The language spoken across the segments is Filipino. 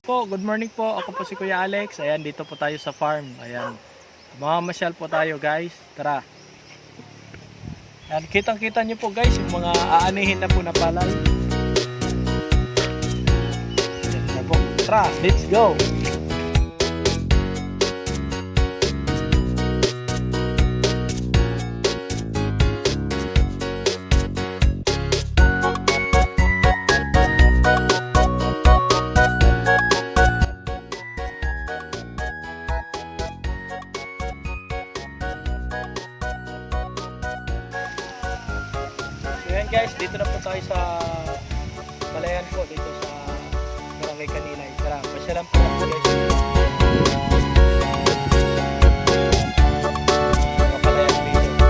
Good morning po. Ako po si Kuya Alex. Ayan, dito po tayo sa farm. Ayan. Mamamasyal po tayo, guys. Tara. Ayan, kitang-kita niyo po, guys, yung mga aanihin na po na palay. Ayan po. Tara, let's go. Ayan guys, dito na po tayo sa palayan po, dito sa Barangay Kanilay. Tara, pasyalan po natin guys. Mga palayan dito.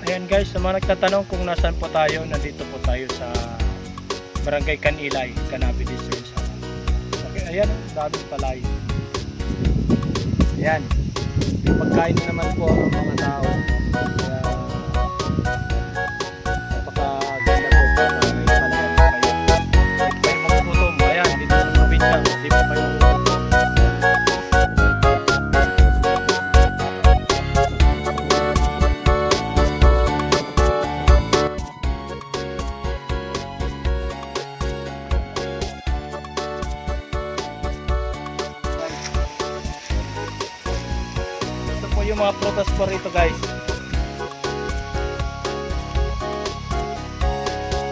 Ayan guys, sa mga nagtatanong kung nasaan po tayo, nandito po tayo sa Barangay Kanilay, Canabi District. Okay, ayan, daming palay. Ayan, pagkain na naman po ang mga tao. Kaya, napakaganda po para may palayan po kayo. Dito kayo magugutom. Ayan, dito sa probinsya, hindi po kayo magugutom. Yung mga prutas po rito guys.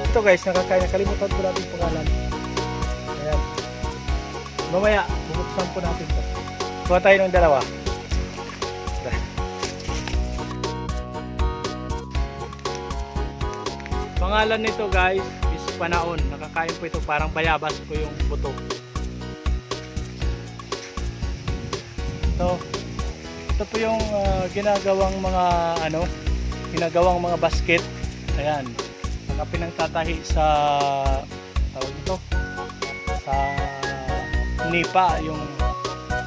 Ito guys, nakalimutan ko natin pangalan. Ayan. Mamaya, bubuksan po natin ito. Kuha tayo ng dalawa. Pangalan nito guys is panaon. Nakakain po ito, parang bayabas po yung buto. Ito po yung ginagawang mga basket. Ayan. Saka pinangtatahi sa tawag ito sa nipa, yung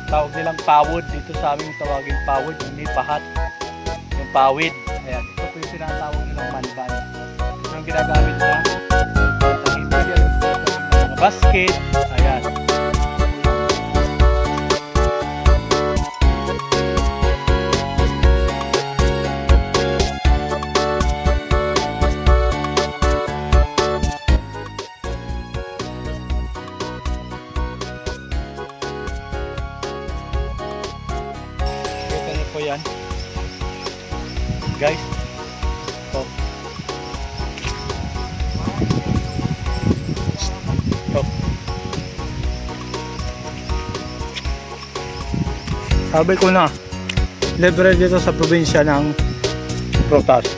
tawag nilang pawod. Dito sa aming tawagin pawod, yung nipahat, yung pawid. Ayan. Ito po yung tinatawag nilang manban. Ito yung ginagamit na tahi po yan, mga basket. Ayan. Po yan guys. Ito sabi ko na libre dito sa probinsya ng prutas.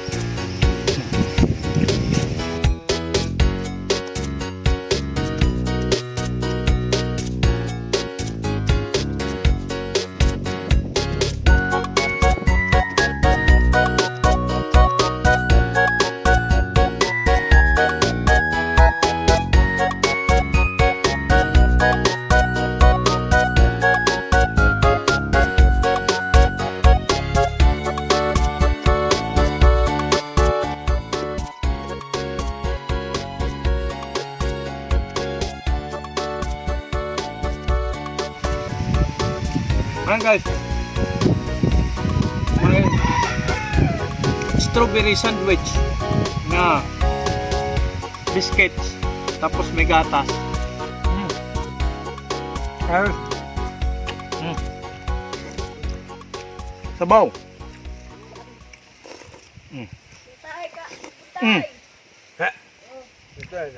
Ayan guys, may strawberry sandwich na biscuits, tapos may gatas. Sabaw. Tay ka. Tay.